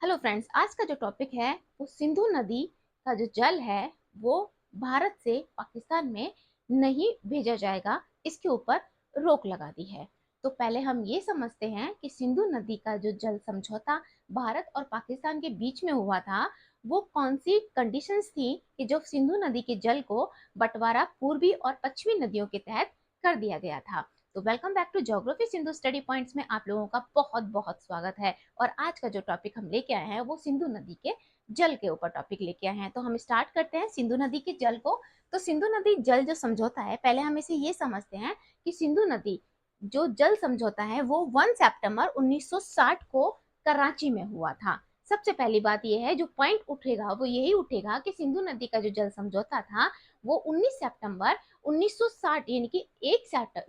Hello friends, आज का जो टॉपिक है वो सिंधु नदी का जो जल है वो भारत से पाकिस्तान में नहीं भेजा जाएगा, इसके ऊपर रोक लगा दी है। तो पहले हम ये समझते हैं कि सिंधु नदी का जो जल समझौता भारत और पाकिस्तान के बीच में हुआ था, वो कौन सी कंडीशंस थी कि जो सिंधु नदी के जल को बंटवारा पूर्वी और पश्चिमी नदियों के तहत कर दिया गया था। तो welcome back to geography Sindhu study points में आप लोगों का बहुत बहुत स्वागत है। और आज का जो टॉपिक हम लेके आए हैं वो सिंधु नदी के जल के ऊपर टॉपिक लेके आए हैं। तो हम स्टार्ट करते हैं सिंधु नदी के जल को। तो सिंधु नदी जल जो समझौता है, पहले हम इसे ये समझते हैं कि सिंधु नदी जो जल समझौता है वो 1 सितंबर 1960 को कराची में हुआ था। सबसे पहली बात यह है, जो पॉइंट उठेगा वो यही उठेगा कि सिंधु नदी का जो जल समझौता था वो 19 सितंबर 1960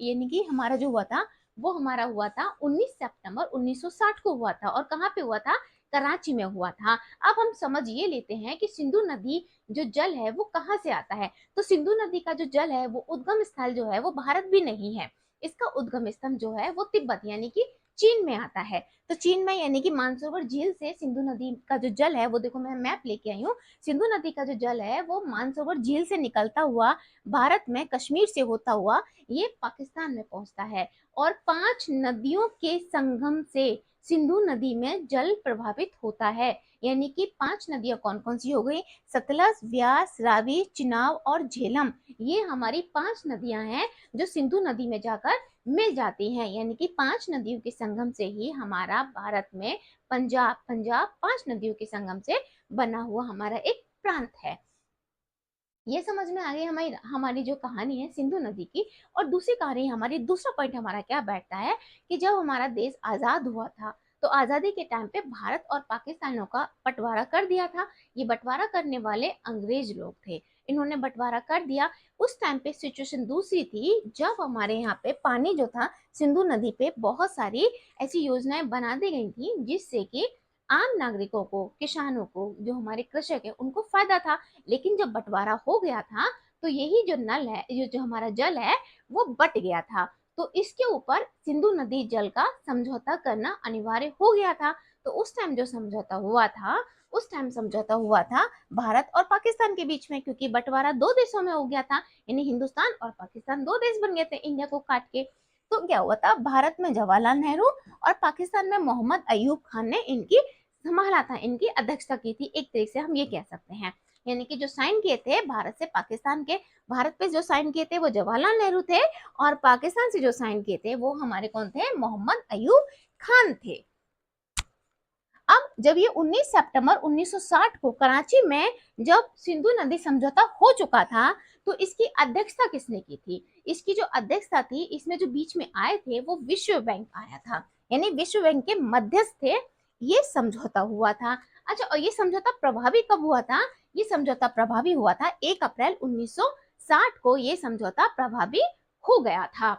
यानी कि हमारा जो हुआ था वो हमारा हुआ था 19 सितंबर 1960 को हुआ था। और कहाँ पे हुआ था? कराची में हुआ था। अब हम समझ ये लेते हैं कि सिंधु नदी जो जल है वो कहाँ से आता है। तो सिंधु नदी का जो जल है वो उद्गम स्थल जो है वो भारत भी नहीं है। इसका उद्गम स्थल जो है वो तिब्बत यानी कि चीन में आता है। तो चीन में यानी कि मानसरोवर झील से सिंधु नदी का जो जल है वो, देखो मैं मैप लेके आई हूँ। सिंधु नदी का जो जल है वो मानसरोवर झील से निकलता हुआ भारत में कश्मीर से होता हुआ ये पाकिस्तान में पहुंचता है। और 5 नदियों के संगम से सिंधु नदी में जल प्रभावित होता है। यानी कि 5 नदियां कौन कौन सी हो गई? सतलज, व्यास, रावी, चिनाब और झेलम। ये हमारी 5 नदियां हैं जो सिंधु नदी में जाकर मिल जाती हैं। यानी कि 5 नदियों के संगम से ही हमारा भारत में पंजाब 5 नदियों के संगम से बना हुआ हमारा एक प्रांत है। ये समझ में आ गई हमारी हमारी जो कहानी है सिंधु नदी की। और दूसरी कहानी हमारी, दूसरा पॉइंट हमारा क्या बैठता है कि जब हमारा देश आजाद हुआ था तो आजादी के टाइम पे भारत और पाकिस्तानियों का बंटवारा कर दिया था। ये बंटवारा करने वाले अंग्रेज लोग थे, इन्होंने बंटवारा कर दिया। उस टाइम पे सिचुएशन दूसरी थी, जब हमारे यहाँ पे पानी जो था सिंधु नदी पे बहुत सारी ऐसी योजनाएं बना दी गई थी जिससे कि आम नागरिकों को, किसानों को, जो हमारे कृषक है उनको फायदा था। लेकिन जब बंटवारा हो गया था तो यही जो नल है, जो हमारा जल है वो बट गया था। तो इसके ऊपर सिंधु नदी जल का समझौता करना अनिवार्य हो गया था। तो उस टाइम जो समझौता हुआ था, उस टाइम समझौता हुआ था भारत और पाकिस्तान के बीच में, क्योंकि बंटवारा 2 देशों में हो गया था। यानी हिंदुस्तान और पाकिस्तान 2 देश बन गए थे इंडिया को काट के। तो क्या हुआ था, भारत में जवाहरलाल नेहरू और पाकिस्तान में मोहम्मद अयूब खान ने इनकी संभाला था, इनकी अध्यक्षता की थी, एक तरीके से हम ये कह सकते हैं। यानी कि जो साइन किए थे भारत से पाकिस्तान के, भारत पे जो साइन किए थे वो जवाहरलाल नेहरू थे, और पाकिस्तान से जो साइन किए थे वो हमारे कौन थे? मोहम्मद अयूब खान थे। अब जब ये 19 सितंबर 1960 को कराची में जब सिंधु नदी समझौता हो चुका था तो इसकी अध्यक्षता किसने की थी? इसकी जो अध्यक्षता थी, इसमें जो बीच में आए थे वो विश्व बैंक आया था। यानी विश्व बैंक के मध्यस्थ थे, ये समझौता हुआ था। अच्छा, और ये समझौता प्रभावी कब हुआ था? ये समझौता प्रभावी हुआ था 1 अप्रैल 1960 को, ये समझौता प्रभावी हो गया था।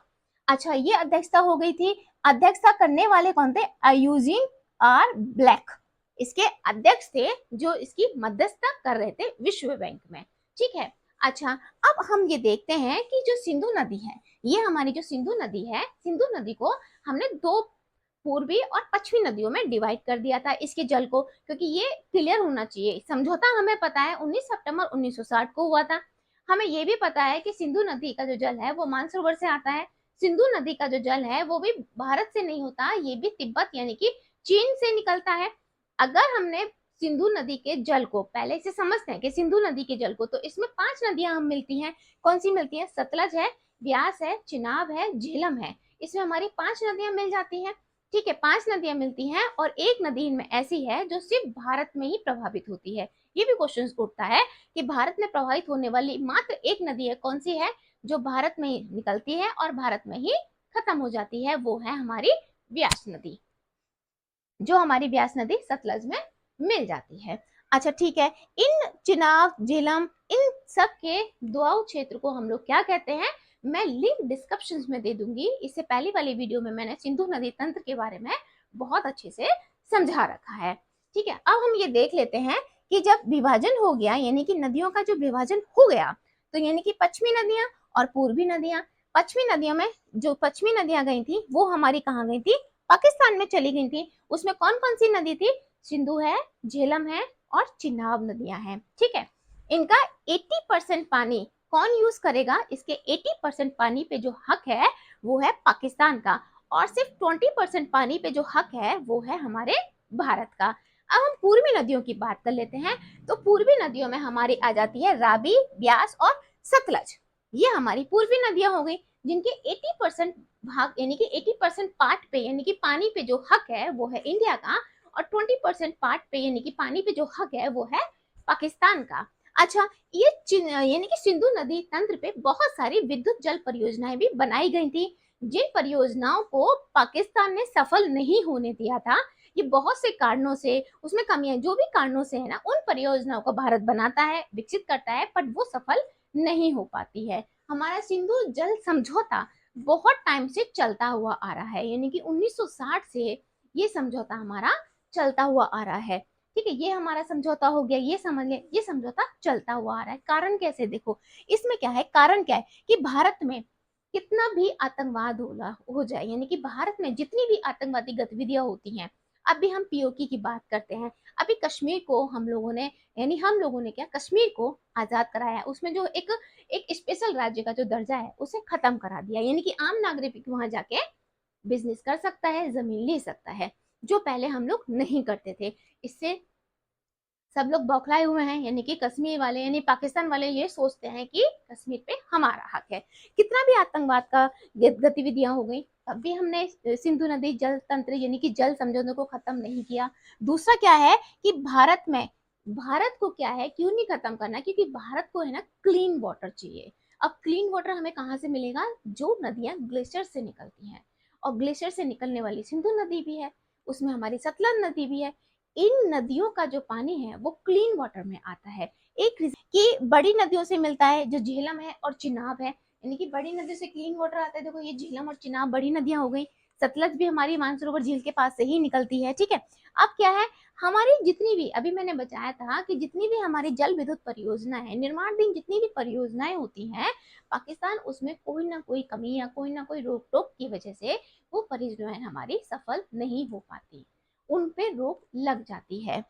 अच्छा, ये अध्यक्षता हो गई थी। अध्यक्षता करने वाले कौन थे? अयूजिन आर ब्लैक इसके अध्यक्ष थे, जो इसकी मध्यस्थता कर रहे थे विश्व बैंक में। ठीक है। अच्छा, अब हम ये देखते हैं कि जो सिंधु नदी है, ये हमारी जो सिंधु नदी है, सिंधु नदी को हमने 2 पूर्वी और पश्चिमी नदियों में डिवाइड कर दिया था इसके जल को, क्योंकि ये क्लियर होना चाहिए। समझौता हमें पता है 19 सितंबर 1960 को हुआ था। हमें ये भी पता है कि सिंधु नदी का जो जल है वो मानसरोवर से आता है। सिंधु नदी का जो जल है वो भी भारत से नहीं होता, ये भी तिब्बत यानी कि चीन से निकलता है। अगर हमने सिंधु नदी के जल को पहले से समझते हैं कि सिंधु नदी के जल को, तो इसमें 5 नदियां हम मिलती हैं। कौन सी मिलती हैं? सतलज है, व्यास है, चिनाब है, झेलम है। इसमें हमारी 5 नदियां मिल जाती हैं। ठीक है, 5 नदियां मिलती हैं और एक नदी इनमें ऐसी है जो सिर्फ भारत में ही प्रभावित होती है। ये भी क्वेश्चन उठता है कि भारत में प्रभावित होने वाली मात्र एक नदी है, कौन सी है? जो भारत में ही निकलती है और भारत में ही खत्म हो जाती है, वो है हमारी व्यास नदी, जो हमारी व्यास नदी सतलज में मिल जाती है। अच्छा ठीक है, इन चिनाब, झेलम, इन सब के दुआऊ क्षेत्र को हम लोग क्या कहते हैं? मैं लिंक डिस्क्रिप्शन में दे दूंगी। इससे पहली वाली वीडियो में मैंने सिंधु नदी तंत्र के बारे में बहुत अच्छे से समझा रखा है। ठीक है, अब हम ये देख लेते हैं कि जब विभाजन हो गया, यानी कि नदियों का जो विभाजन हो गया, तो यानी कि पश्चिमी नदियां और पूर्वी नदियां, पश्चिमी नदियों में जो पश्चिमी नदियां गई थी वो हमारी कहाँ गई थी? पाकिस्तान में चली गई थी। उसमें कौन कौन सी नदी थी? सिंधु है, झेलम है और चिनाब नदियां हैं। ठीक है, इनका 80% पानी कौन यूज करेगा? इसके 80% पानी पे जो हक है वो है पाकिस्तान का, और सिर्फ 20% पानी पे जो हक है वो है हमारे भारत का। अब हम पूर्वी नदियों की बात कर लेते हैं। तो पूर्वी नदियों में हमारी आ जाती है रावी, ब्यास और सतलज। ये हमारी पूर्वी नदियां हो गई, जिनके 80% भाग यानी कि 80% पार्ट पे यानी कि पानी पे जो हक है वो है इंडिया का, और 20% पार्ट पे यानी कि पानी पे जो हक है वो है पाकिस्तान का। अच्छा, ये यानी कि सिंधु नदी तंत्र पे बहुत सारी विद्युत जल परियोजनाएं भी बनाई गई थी, जिन परियोजनाओं को पाकिस्तान ने सफल नहीं होने दिया था। ये बहुत से कारणों से, उसमें कमियां जो भी कारणों से है ना, उन परियोजनाओं को भारत बनाता है, विकसित करता है, पर वो सफल नहीं हो पाती है। हमारा सिंधु जल समझौता बहुत टाइम से चलता हुआ आ रहा है, यानी कि 1960 से ये समझौता हमारा चलता हुआ आ रहा है। ठीक है, ये हमारा समझौता हो गया, ये समझ ले, ये समझौता चलता हुआ आ रहा है। कारण कैसे? देखो, इसमें क्या है, कारण क्या है कि भारत में कितना भी आतंकवाद हो जाए, यानी कि भारत में जितनी भी आतंकवादी गतिविधियां होती हैं, अभी हम पीओके की बात करते हैं, अभी कश्मीर को हम लोगों ने, यानी हम लोगों ने क्या, कश्मीर को आजाद कराया है, उसमें जो एक एक स्पेशल राज्य का जो दर्जा है उसे खत्म करा दिया, यानी कि आम नागरिक वहां जाके बिजनेस कर सकता है, जमीन ले सकता है, जो पहले हम लोग नहीं करते थे। इससे सब लोग बौखलाए हुए हैं, यानी कि कश्मीर वाले यानी पाकिस्तान वाले ये सोचते हैं कि कश्मीर पे हमारा हक है। कितना भी आतंकवाद का गतिविधियां हो गई, तब भी हमने सिंधु नदी जल तंत्र यानी कि जल समझौते को खत्म नहीं किया। दूसरा क्या है कि भारत को क्या है, क्यों नहीं खत्म करना, क्योंकि भारत को है ना क्लीन वाटर चाहिए। अब क्लीन वाटर हमें कहाँ से मिलेगा? जो नदियां ग्लेशियर से निकलती हैं, और ग्लेशियर से निकलने वाली सिंधु नदी भी है, उसमें हमारी सतलज नदी भी है। इन नदियों का जो पानी है वो क्लीन वाटर में आता है। एक कि बड़ी नदियों से मिलता है, जो झेलम है और चिनाब है, यानी कि बड़ी नदियों से क्लीन वाटर आता है। देखो, ये झेलम और चिनाब बड़ी नदियां हो गई। सतलज भी हमारी मानसरोवर झील के पास से ही निकलती है। ठीक है, अब क्या है, हमारी जितनी भी, अभी मैंने बताया था कि जितनी भी हमारी जल विद्युत परियोजना है, निर्माणाधीन जितनी भी परियोजनाएं होती हैं, पाकिस्तान उसमें कोई ना कोई कमी या कोई ना कोई रोक टोक की वजह से वो परियोजनाएं हमारी सफल नहीं हो पाती, उन पे रोक लग जाती है।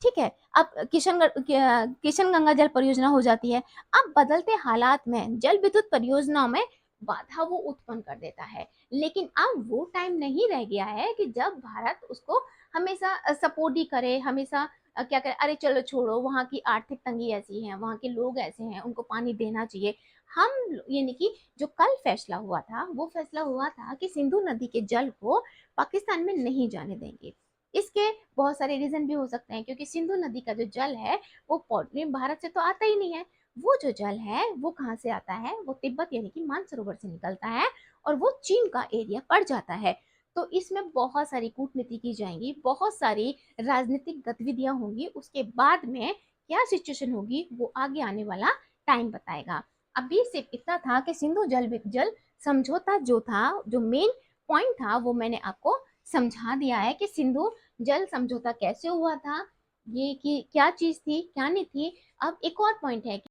ठीक है, अब किशन गंगा जल परियोजना हो जाती है। अब बदलते हालात में जल विद्युत परियोजनाओं में बाधा वो उत्पन्न कर देता है, लेकिन अब वो टाइम नहीं रह गया है कि जब भारत उसको हमेशा सपोर्ट ही करे, हमेशा क्या करे, अरे चलो छोड़ो, वहाँ की आर्थिक तंगी ऐसी है, वहाँ के लोग ऐसे हैं, उनको पानी देना चाहिए। हम यानी कि जो कल फैसला हुआ था, वो फैसला हुआ था कि सिंधु नदी के जल को पाकिस्तान में नहीं जाने देंगे। इसके बहुत सारे रीजन भी हो सकते हैं, क्योंकि सिंधु नदी का जो जल है वो भारत से तो आता ही नहीं है। वो जो जल है वो कहाँ से आता है? वो तिब्बत यानी कि मानसरोवर से निकलता है, और वो चीन का एरिया पड़ जाता है। तो इसमें बहुत सारी कूटनीति की जाएंगी, बहुत सारी राजनीतिक गतिविधियां होंगी, उसके बाद में क्या सिचुएशन होगी वो आगे आने वाला टाइम बताएगा। अभी सिर्फ इतना था कि सिंधु जल समझौता जो था, जो मेन पॉइंट था, वो मैंने आपको समझा दिया है कि सिंधु जल समझौता कैसे हुआ था, ये कि क्या चीज थी, क्या नहीं थी। अब एक और पॉइंट है कि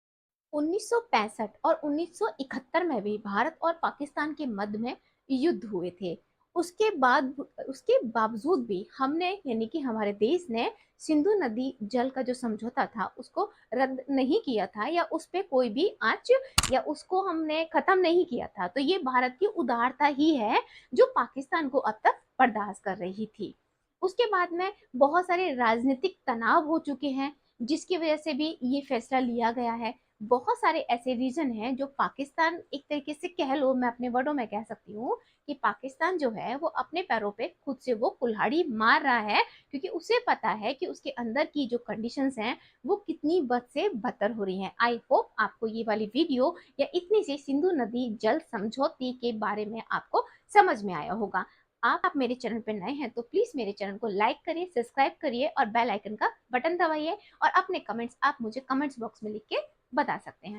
1965 और 1971 में भी भारत और पाकिस्तान के मध्य में युद्ध हुए थे। उसके बावजूद भी हमने, यानी कि हमारे देश ने सिंधु नदी जल का जो समझौता था उसको रद्द नहीं किया था, या उस पे कोई भी आंच, या उसको हमने खत्म नहीं किया था। तो ये भारत की उदारता ही है जो पाकिस्तान को अब तक बर्दाश्त कर रही थी। उसके बाद में बहुत सारे राजनीतिक तनाव हो चुके हैं, जिसकी वजह से भी ये फैसला लिया गया है। बहुत सारे ऐसे रीजन हैं जो पाकिस्तान, एक तरीके से कह लो, मैं अपने वर्डों में कह सकती हूँ कि पाकिस्तान जो है वो अपने पैरों पे खुद से वो कुल्हाड़ी मार रहा है, क्योंकि उसे पता है कि उसके अंदर की जो कंडीशंस हैं वो कितनी बद से बदतर हो रही हैं। आई होप आपको ये वाली वीडियो या इतनी सी सिंधु नदी जल समझौते के बारे में आपको समझ में आया होगा। आप मेरे चैनल पर नए हैं तो प्लीज मेरे चैनल को लाइक करिए, सब्सक्राइब करिए और बेल आइकन का बटन दबाइए, और अपने कमेंट्स आप मुझे कमेंट्स बॉक्स में लिख के बता सकते हैं।